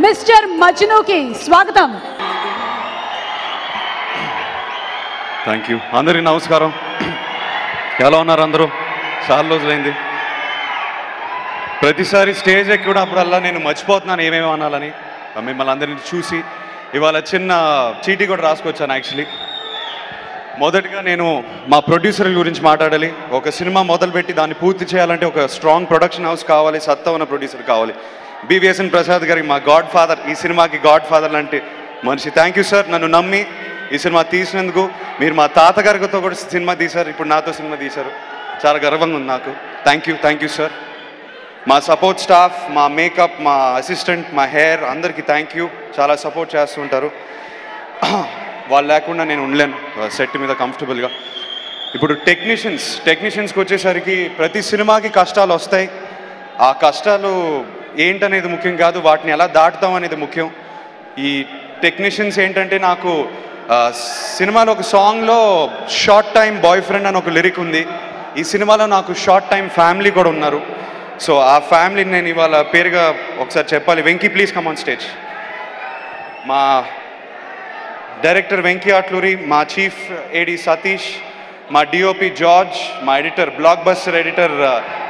Mister మజ్నుకి స్వాగతం. Thank you. అందరికీ నమస్కారం. ఎలా ఉన్నారు అందరూ? చాలా రోజులైంది. ప్రతిసారి స్టేజ్ ఎక్కినప్పుడల్లా నేను మర్చిపోతున్నాను ఏమేమి అనాలని. మిమ్మల్ని అందరినీ చూసి ఇవాళ చిన్న చీటీ కూడా రాసుకొచ్చాను. యాక్చువల్లీ మొదటిగా నేను మా ప్రొడ్యూసర్ గురించి మాట్లాడాలి. ఒక సినిమా మొదలుపెట్టి దాన్ని పూర్తి చేయాలంటే ఒక స్ట్రాంగ్ ప్రొడక్షన్ హౌస్ కావాలి, సత్తా ఉన్న ప్రొడ్యూసర్ కావాలి. బివిఎస్ఎన్ ప్రసాద్ గారికి మా గాడ్ ఫాదర్, ఈ సినిమాకి గాడ్ ఫాదర్ లాంటి మనిషి. థ్యాంక్ యూ సార్, నన్ను నమ్మి ఈ సినిమా తీసినందుకు. మీరు మా తాతగారితో కూడా సినిమా తీశారు, ఇప్పుడు నాతో సినిమా తీశారు. చాలా గర్వంగా ఉంది నాకు. Thank you sir. మా సపోర్ట్ స్టాఫ్, మా మేకప్, మా అసిస్టెంట్, మా హెయిర్ అందరికీ థ్యాంక్ యూ. చాలా సపోర్ట్ చేస్తుంటారు. వాళ్ళు లేకుండా నేను ఉండలేను సెట్ మీద కంఫర్టబుల్గా. ఇప్పుడు టెక్నీషియన్స్కి వచ్చేసరికి ప్రతి సినిమాకి కష్టాలు వస్తాయి. ఆ కష్టాలు ఏంటనేది ముఖ్యం కాదు, వాటిని ఎలా దాటుతాం అనేది ముఖ్యం. ఈ టెక్నీషియన్స్ ఏంటంటే, నాకు సినిమాలో ఒక సాంగ్లో షార్ట్ టైం బాయ్ ఫ్రెండ్ అని ఒక లిరిక్ ఉంది. ఈ సినిమాలో నాకు షార్ట్ టైం ఫ్యామిలీ కూడా ఉన్నారు. సో ఆ ఫ్యామిలీని నేను ఇవాళ పేరుగా ఒకసారి చెప్పాలి. Venky, please come on stage. మా డైరెక్టర్ వెంకీ అట్లూరి, మా చీఫ్ ఏడి సతీష్, మా డిఓపి జార్జ్, మా ఎడిటర్, బ్లాక్ బస్టర్ ఎడిటర్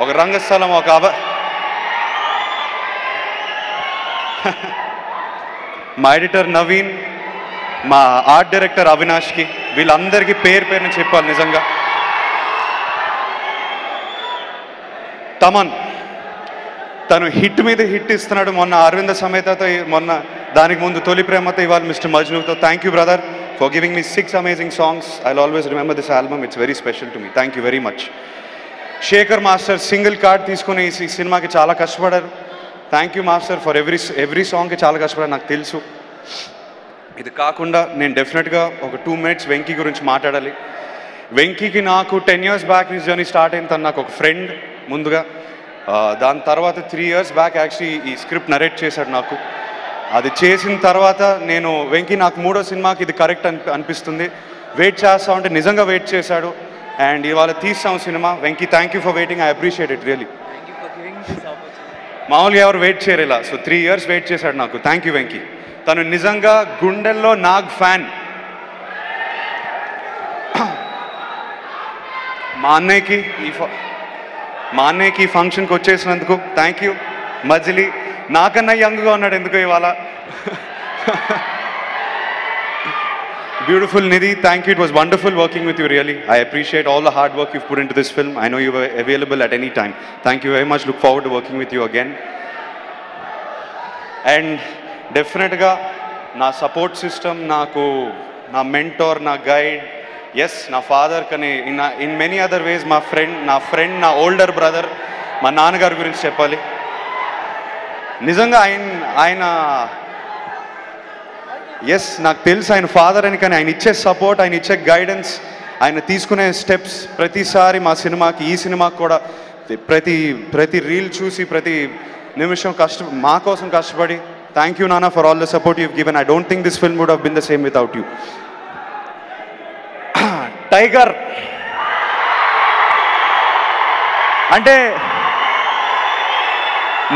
ఒక రంగస్థలం, మా ఎడిటర్ నవీన్, మా ఆర్ట్ డైరెక్టర్ అవినాష్కి, వీళ్ళందరికీ పేరుని చెప్పాలి. నిజంగా తమన్, తను హిట్ మీద హిట్ ఇస్తున్నాడు. మొన్న అరవింద సమేతతో, మొన్న దానికి ముందు తొలి ప్రేమతో, ఇవాళ మిస్టర్ మజ్నుతో. Thank you brother for giving me 6 amazing songs. I will always remember this album. It's very special to me. Thank you very much. Shekhar master single card తీసుకుని ఈ సినిమాకి చాలా కష్టపడారు. Thank you master for every సాంగ్కి చాలా కష్టపడారు, నాకు తెలుసు. ఇది కాకుండా నేను డెఫినెట్గా ఒక 2 minutes వెంకీ గురించి మాట్లాడాలి. వెంకీకి నాకు 10 years బ్యాక్ ఈ జర్నీ స్టార్ట్ అయింది. తను నాకు ఒక ఫ్రెండ్ ముందుగా. దాని తర్వాత 3 years బ్యాక్ యాక్చువల్లీ ఈ స్క్రిప్ట్ నరేట్ చేశాడు నాకు. అది చేసిన తర్వాత నేను వెంకీ నాకు 3వ సినిమాకి ఇది కరెక్ట్ అనిపిస్తుంది, వెయిట్ చేస్తా ఉంటే నిజంగా వెయిట్ చేశాడు. అండ్ ఇవాళ తీస్తాం cinema. Venky, thank you for waiting. I appreciate it really. మామూలుగా ఎవరు వెయిట్ చేయరు ఇలా. సో 3 years వెయిట్ చేశాడు నాకు. Thank you Venky. తను నిజంగా గుండెల్లో నాగ్ ఫ్యాన్. మా అన్నయ్యకి ఫంక్షన్కి వచ్చేసినందుకు థ్యాంక్ యూ. మజిలీ నాకన్నా యంగ్గా ఉన్నాడు ఎందుకో ఇవాళ. Beautiful Nidhi, thank you. It was wonderful working with you really. I appreciate all the hard work you put in to this film. I know you were available at any time. Thank you very much. Look forward to working with you again. And డెఫినెట్గా నా support system, నాకు నా mentor, నా guide, yes నా father, కానీ in many other ways నా friend, నా older brother, మా నాన్నగారి గురించి చెప్పాలి. నిజంగా ఆయన ఎస్ నాకు తెలుసు ఆయన ఫాదర్ అని, కానీ ఆయన ఇచ్చే సపోర్ట్, ఆయన ఇచ్చే గైడెన్స్, ఆయన తీసుకునే స్టెప్స్ ప్రతిసారి మా సినిమాకి, ఈ సినిమాకి కూడా ప్రతి రీల్ చూసి ప్రతి నిమిషం మా కోసం కష్టపడి. థ్యాంక్ యూ నాన్న for all the support you've given. I don't think this film would have been the same without you. Tiger అంటే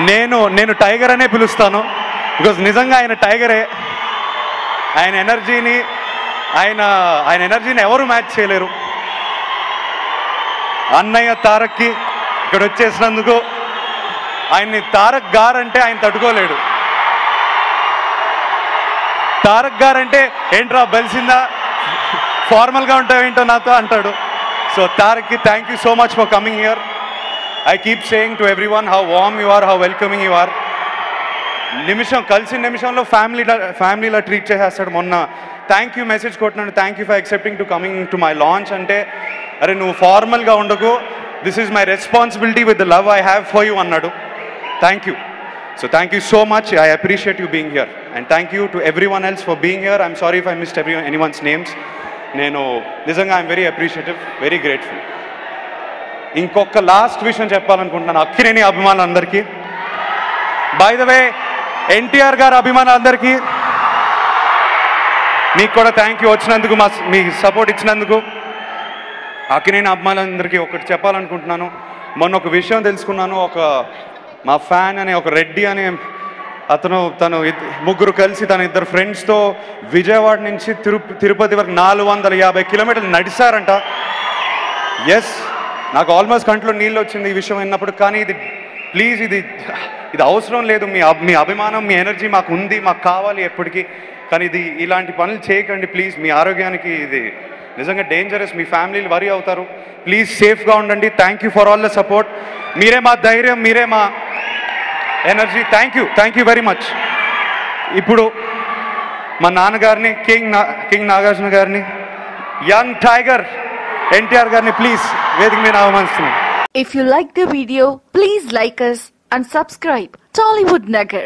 నేను టైగర్ అనే పిలుస్తాను. బికాజ్ నిజంగా ఆయన టైగరే. ఆయన ఎనర్జీని ఎవరు మ్యాచ్ చేయలేరు. అన్నయ్య తారక్కి ఇక్కడ వచ్చేసినందుకు, ఆయన్ని తారక్ గారు అంటే ఆయన తట్టుకోలేడు. తారక్ గారు అంటే ఏంట్రా బలిసిందా, ఫార్మల్గా ఉంటావేంటో నాతో అంటాడు. సో తారక్కి thank you so much for coming here. I keep saying to everyone how warm you are, how welcoming you are. కలిసిన నిమిషంలో ఫ్యామిలీలా ట్రీట్ చేసేస్తాడు. మొన్న థ్యాంక్ యూ మెసేజ్ కొట్టినాడు, thank you for accepting to coming to my launch అంటే, అరే నువ్వు ఫార్మల్గా ఉండకు, this is my responsibility with the love I have for you అన్నాడు. Thank you. So thank you so much. I appreciate you being here. And thank you to everyone else for being here. I'm sorry if I missed anyone's names. Nizanga, I'm very appreciative, very grateful. ఇంకొక last విషయం చెప్పాలనుకుంటున్నాను అక్కినేని అభిమానులందరికీ. By the way NTR గారి అభిమానులందరికీ మీకు కూడా thank you వచ్చినందుకు, మీ support ఇచ్చినందుకు. అక్కినేని అభిమానులందరికీ ఒకటి చెప్పాలనుకుంటున్నాను. మొన్న ఒక విషయం తెలుసుకున్నాను. మా ఫ్యాన్ అనే ఒక రెడ్డి అనే తను ముగ్గురు కలిసి తన ఇద్దరు ఫ్రెండ్స్తో విజయవాడ నుంచి తిరుపతి వరకు 450 కిలోమీటర్లు నడిచారంట. ఎస్, నాకు ఆల్మోస్ట్ కంట్లో నీళ్ళు వచ్చింది ఈ విషయం విన్నప్పుడు. కానీ ఇది ప్లీజ్ ఇది అవసరం లేదు. మీ అభిమానం, మీ ఎనర్జీ మాకు ఉంది, మాకు కావాలి ఎప్పటికీ. కానీ ఇలాంటి పనులు చేయకండి ప్లీజ్. మీ ఆరోగ్యానికి ఇది నిజంగా డేంజరస్. మీ ఫ్యామిలీలు వరీ అవుతారు. ప్లీజ్ సేఫ్గా ఉండండి. Thank you for all the support. మీరే మా ధైర్యం, మీరే మా energy. Thank you very much. ఇప్పుడు మా నాన్నగారిని, కింగ్ నాగార్జున గారిని, యంగ్ టైగర్ ఎన్టీఆర్ గారిని ప్లీజ్ వేదిక మీద ఆహ్వానిస్తున్నాను. If you like the video, please like us and subscribe Tollywood Nagar.